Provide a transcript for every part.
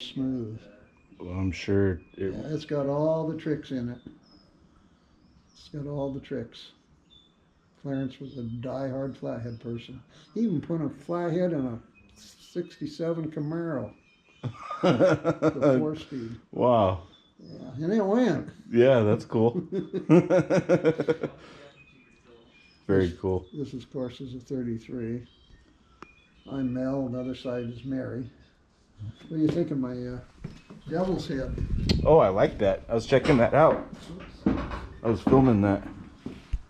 smooth. Well, I'm sure Yeah, it's got all the tricks in it. It's got all the tricks. Clarence was a die-hard flathead person. He even put a flathead in a '67 Camaro, the four-speed. Wow. Yeah, and it went. Yeah, that's cool. Very cool. This, of course, is a 33. I'm Mel, the other side is Mary. What do you think of my devil's head? Oh, I like that. I was checking that out. I was filming that.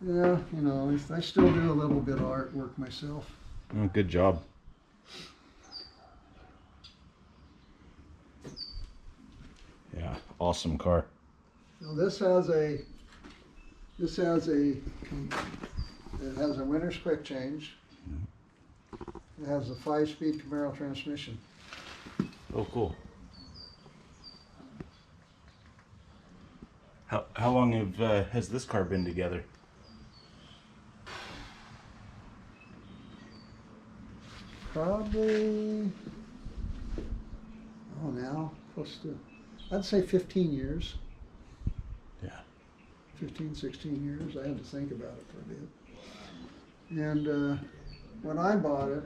Yeah, you know, I still do a little bit of artwork myself. Oh, good job. Yeah, awesome car. Now this has a winner's quick change. It has a 5-speed Camaro transmission. Oh, cool. How long has this car been together? Probably, now close to, I'd say 15 years. Yeah. 15, 16 years. I had to think about it for a bit. And when I bought it,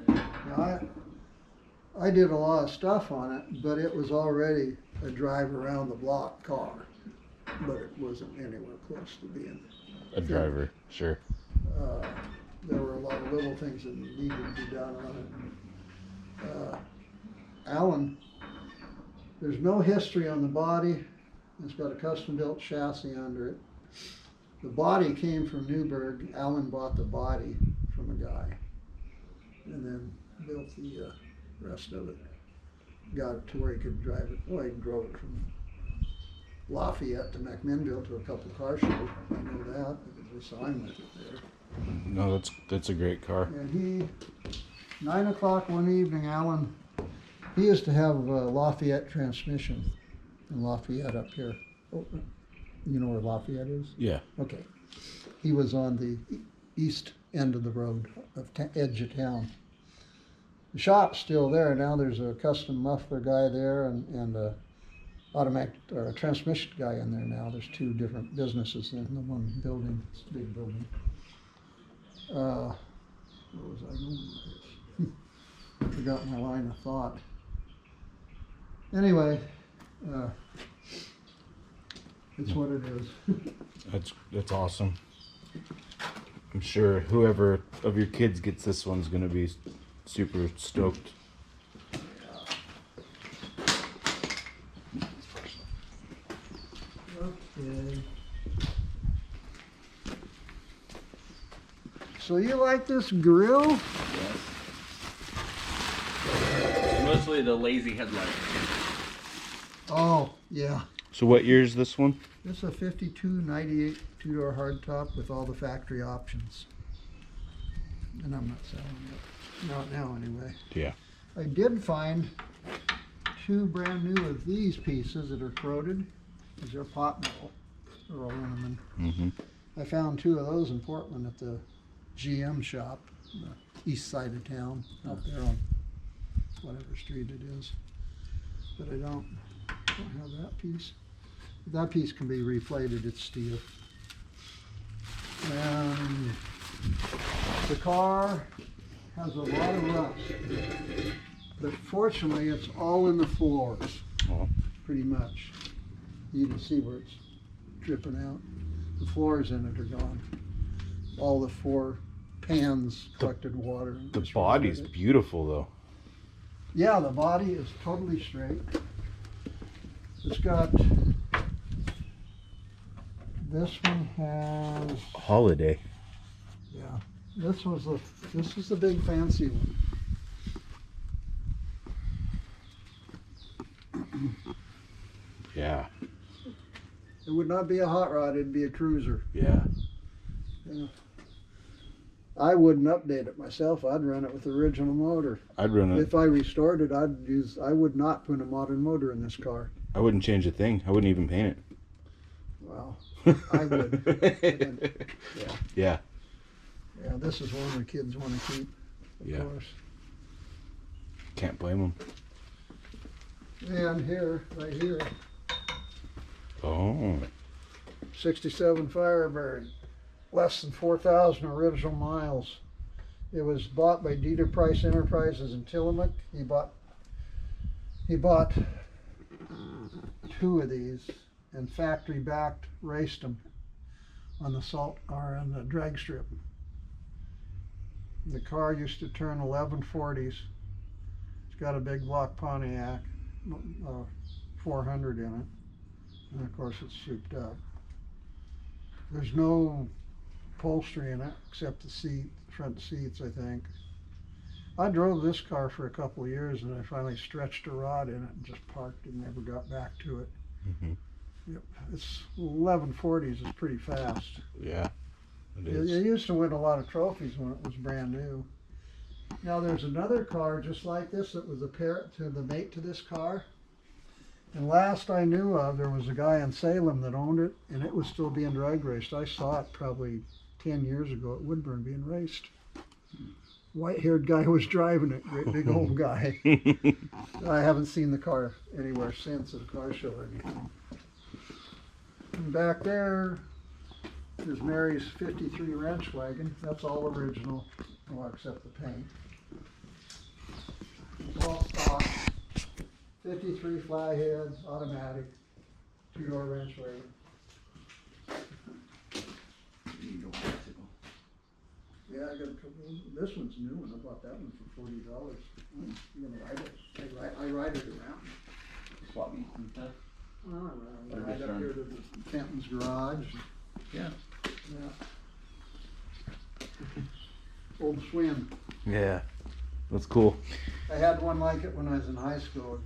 I did a lot of stuff on it, but it was already a drive around the block car. But it wasn't anywhere close to being A driver, sure. There were a lot of little things that needed to be done on it. Alan, there's no history on the body. It's got a custom-built chassis under it. The body came from Newburgh. Alan bought the body from a guy and then built the rest of it. Got it to where he could drive it. Well, he drove it from Lafayette to McMinnville to a couple car shows. I know that because we saw him with it there. No, that's a great car. And 9 o'clock one evening, Alan, he used to have a Lafayette transmission in Lafayette up here. Oh, you know where Lafayette is? Yeah. Okay. He was on the east end of the road, edge of town. The shop's still there. Now there's a custom muffler guy there and a automatic or a transmission guy in there now. There's two different businesses in the one building. It's a big building. What was I going with this? I forgot my line of thought. Anyway, it's what it is. That's awesome. I'm sure whoever of your kids gets this one's gonna be super stoked. Okay. So you like this grill? Mostly the lazy headlight. Oh, yeah. So what year is this one? This is a 52 98 two-door hardtop with all the factory options. And I'm not selling it. Not now, anyway. Yeah. I did find two brand new of these pieces that are corroded. These are pot metal or aluminum. Mm-hmm. I found two of those in Portland at the GM shop, the east side of town, out there on whatever street it is. But I don't have that piece. That piece can be reflated, it's steel. And the car has a lot of rust, but fortunately it's all in the floors, Oh. pretty much. You can see where it's dripping out. The floors in it are gone. All the 4 pans collected water. The body's beautiful though. Yeah, the body is totally straight. It's got, this one has, Holiday. yeah, this is the big fancy one. Yeah. It would not be a hot rod, it'd be a cruiser. Yeah. Yeah. I wouldn't update it myself. I'd run it with the original motor. I'd run it. If I restored it, I would not put a modern motor in this car. I wouldn't change a thing. I wouldn't even paint Well, I would. Yeah. Yeah. Yeah, this is one the kids want to keep, of Yeah. course. Can't blame them. And here, right here, Oh. 67 Firebird, less than 4,000 original miles. It was bought by Dieter Price Enterprises in Tillamook. He bought 2 of these and factory backed raced them on the salt or on the drag strip. The car used to turn 1140s. It's got a big block Pontiac 400 in it, and of course it's souped up. There's no upholstery in it except the front seats, I think. I drove this car for a couple of years and I finally stretched a rod in it and just parked and never got back to it. Mm-hmm. Yep, it's 1140s is pretty fast. Yeah, it It is. used to win a lot of trophies when it was brand new. Now there's another car just like this that was the mate to this car. And last I knew of, there was a guy in Salem that owned it, and it was still being drag raced. I saw it probably 10 years ago at Woodburn being raced. White-haired guy was driving it, great big old guy. I haven't seen the car anywhere since at a car show or anything. And back there, there's Mary's 53 Ranch Wagon. That's all original, well, except the paint. It's all stock. 53 flathead, automatic, 2-door ranch wagon. Yeah, I got a couple. This one's new, and I bought that one for $40. You gonna ride it? I ride it around. Swap meets and stuff. I Or ride just up run. here to the Fenton's garage. Yeah. Yeah. Old Swim. Yeah, that's cool. I had one like it when I was in high school.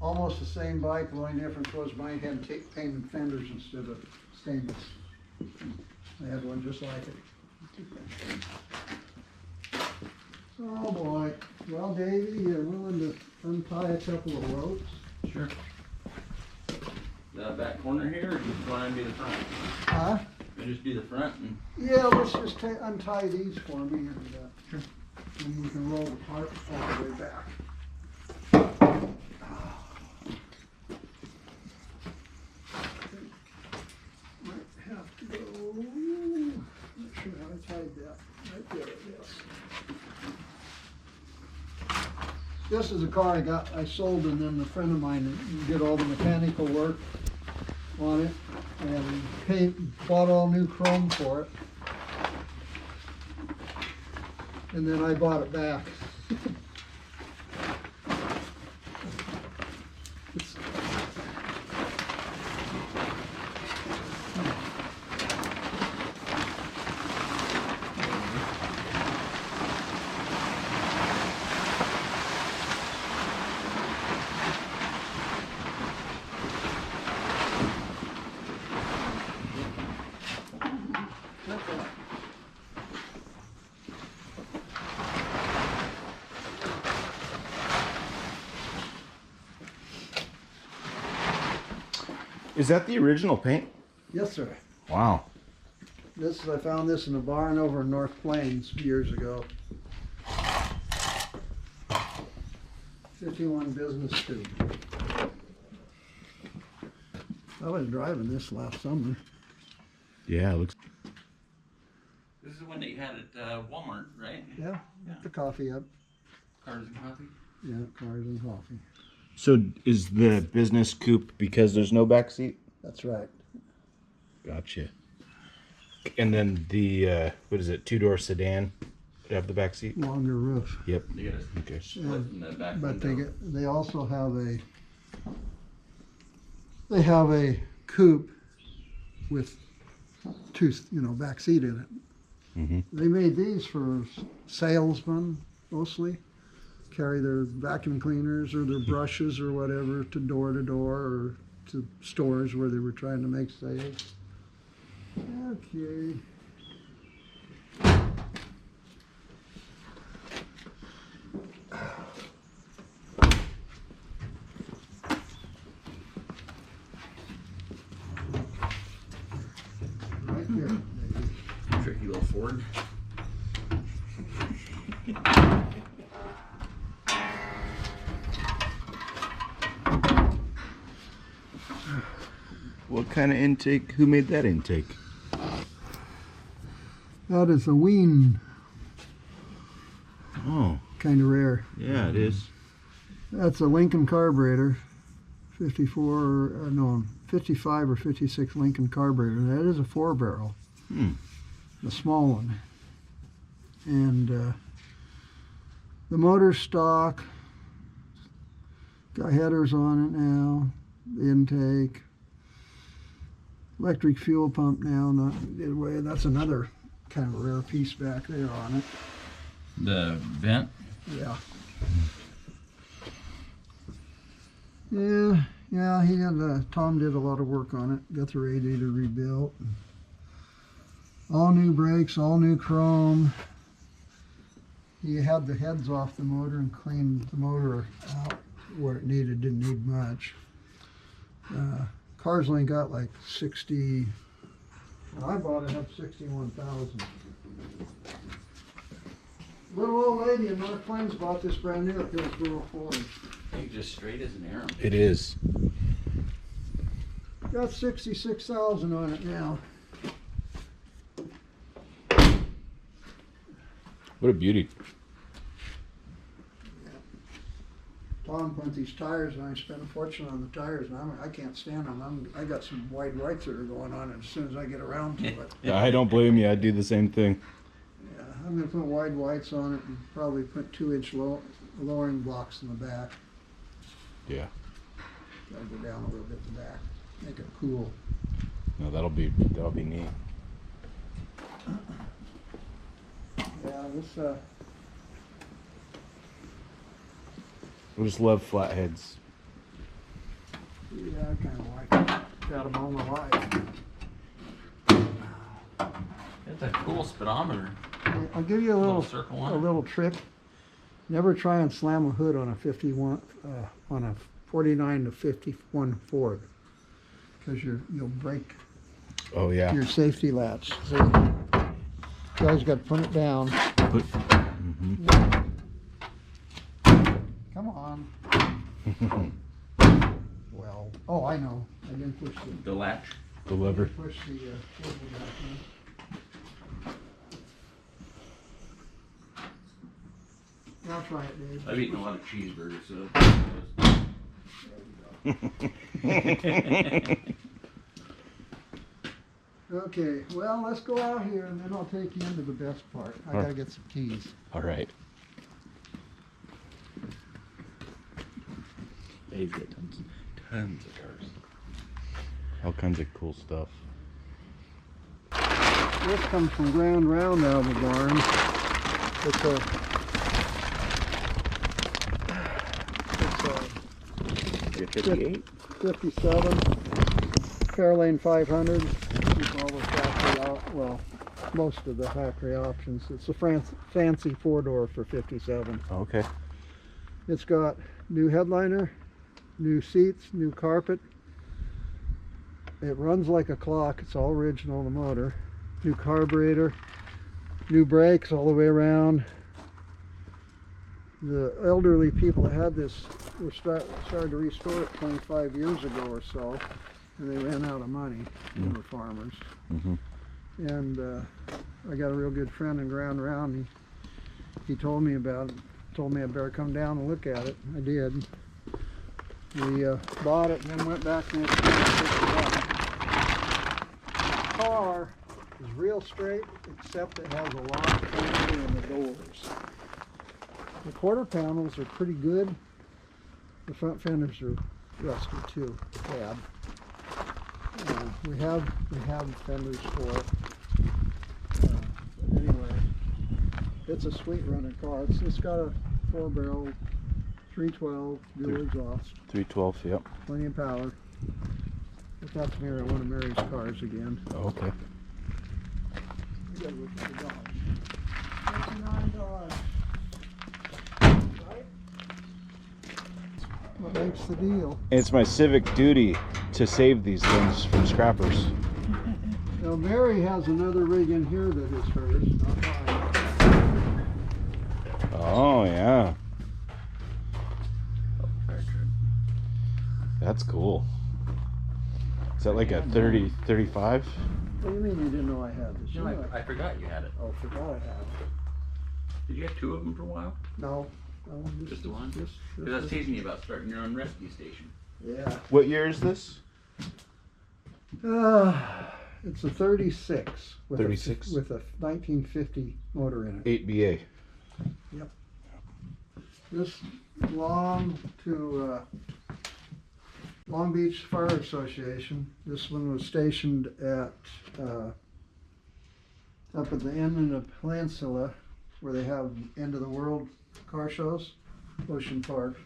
Almost the same bike, the only difference was mine had painted fenders instead of stainless. I had one just like it. Oh boy. Well, Davey, you're willing to untie a couple of ropes? Sure. The back corner here, or just want to do the front? Huh? I just do the front and. Yeah, let's just untie these for me and we can roll the part all the way back. Might have to go, not sure how I tied that, right there, I guess. This is a car I sold, and then a friend of mine did all the mechanical work on it and bought all new chrome for it. And then I bought it back. It's, Is that the original paint? yes, sir. Wow. I found this in a barn over in North Plains years ago. 51 Business Street. I was driving this last summer. Yeah, it looks. This is the one that you had at Walmart, right? Yeah, Yeah. the coffee up. Cars and coffee. Yeah, cars and coffee. So is the business coupe because there's no back seat? That's right. Gotcha. And then the what is it? 2-door sedan. Would have the back seat. Longer roof. Yep. They got a Okay. split in the back But window. they also have a coupe with 2 back seat in it. Mm-hmm. They made these for salesmen mostly, carry their vacuum cleaners or their brushes or whatever to door or to stores where they were trying to make sales. Okay. Right here, maybe. Tricky little Ford. What kind of intake? Who made that intake? That is a Wien, Oh, kind of rare. yeah, it is. That's a Lincoln carburetor, 55 or 56 Lincoln carburetor. That is a 4-barrel, the small one. And the motor's stock, got headers on it now, the intake, electric fuel pump now, not anyway. That's another kind of rare piece back there on it. The vent. Yeah. Yeah, he had, Tom did a lot of work on it, got the radiator rebuilt. All new brakes, all new chrome. He had the heads off the motor and cleaned the motor out where it didn't need much. Car's only got like 60, when I bought it, had 61,000. Little old lady in North Plains bought this brand new at Hillsboro Ford. Ain't just straight as an arrow. It is. Got 66,000 on it now. What a beauty. Tom put these tires, and I spent a fortune on the tires, and I can't stand them. I got some wide whites that are going on, and as soon as I get around to it. Yeah, I don't blame you. I'd do the same thing. Yeah, I'm gonna put wide whites on it and probably put 2-inch lowering blocks in the back. Yeah. Gotta go down a little bit in the back, make it cool. No, that'll be neat. Yeah, this I just love flatheads. yeah, I kind of like it. Got them all my life. It's a cool speedometer. I'll give you a Little little circle a on it. little trick. Never try and slam a hood on a 51 on a 49 to 51 Ford, because you'll break Oh yeah. your safety latch. See, guys got to put it down. Come on. Well, oh, I know. I didn't push The latch. The lever. push the cable back in. I'll try it, Dave. I've eaten a lot of cheeseburgers, so. Okay, well, let's go out here and then I'll take you into the best part. I gotta get some keys. All right. They've got tons of cars. All kinds of cool stuff. This comes from Grand Round out of the barn. It's a 58. 57 Fairlane 500. Keep all the factory most of the factory options. It's a fancy 4-door for 57. Okay. It's got new headliner, new seats, new carpet. It runs like a clock. It's all original, the motor. New carburetor, new brakes all the way around. The elderly people that had this were started to restore it 25 years ago or so, and they ran out of money. They were farmers. And I got a real good friend in Grand Round. He told me about it. Told me I better come down and look at it. I did. We bought it and then went back next year and picked it up. The car is real straight, except it has a lot of fancy in the doors. The quarter panels are pretty good. The front fenders are rusty too, bad. We have fenders for it. But anyway, it's a sweet running car. It's got a 4-barrel, 312 dual exhaust, 312. Yep. plenty of power. If that's one of Mary's cars again. Oh, okay. We gotta look at the dogs. $59. Right? What makes the deal? It's my civic duty to save these things from scrappers. Now Mary has another rig in here that is hers, not mine. Oh yeah. That's cool. Is that like a 30, 35? What do you mean you didn't know I had this? No, You know I forgot you had it. Oh, forgot I had it. Did you have two of them for a while? No. Just the one? Just Because I was teasing you about starting your own rescue station. yeah. What year is this? It's a 36. 36? With a 1950 motor in it. 8BA. This belonged to Long Beach Fire Association. This one was stationed at up at the end of the peninsula where they have end of the world car shows, Ocean Park.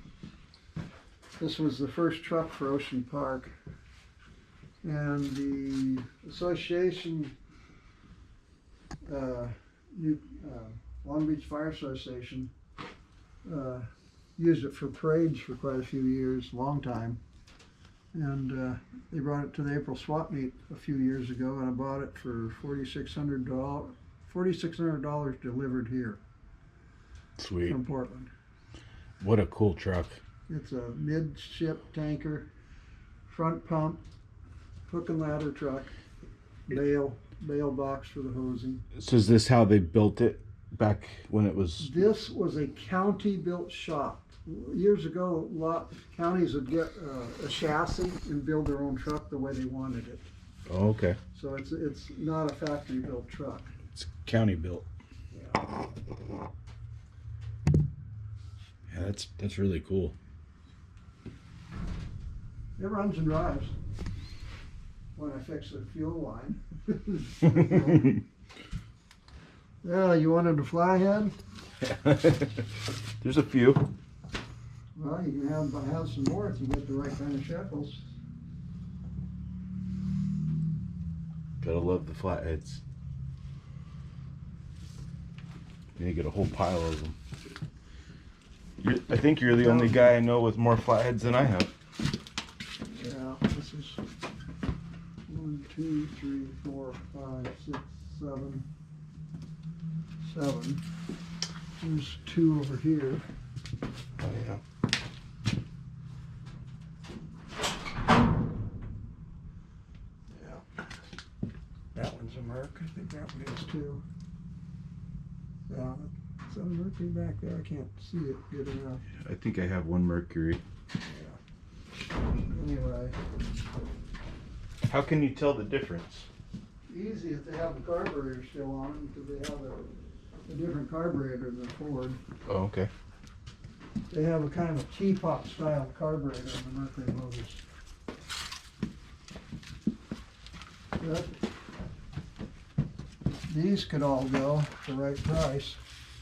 This was the first truck for Ocean Park. And the association, Long Beach Fire Association, used it for parades for quite a few years, long time. And they brought it to the April swap meet a few years ago, and I bought it for $4,600 delivered here Sweet. from Portland. What a cool truck. It's a midship tanker, front pump, hook and ladder truck, bale box for the hosing. So is this how they built it back when it was? This was a county-built shop. Years ago, counties would get a chassis and build their own truck the way they wanted it. Oh, okay. So it's not a factory-built truck. It's county built. Yeah. Yeah, that's really cool. It runs and drives when I fix the fuel line. Yeah, you wanted a flyhead? There's a few. Well, you can have some more if you get the right kind of shekels. Gotta love the flatheads. You get a whole pile of them. I think you're the only guy I know with more flatheads than I have. Yeah, this is 1, 2, 3, 4, 5, 6, 7. There's 2 over here. Oh yeah. Yeah. That one's a Merc. I think that one is too. Yeah, some Mercury back there. I can't see it good enough. I think I have one Mercury. Anyway, How can you tell the difference? easy if they have the carburetor still on it because they have a different carburetor than Ford. Oh, okay. They have a kind of a teapot style carburetor on the Mercury motors. But these could all go for the right price.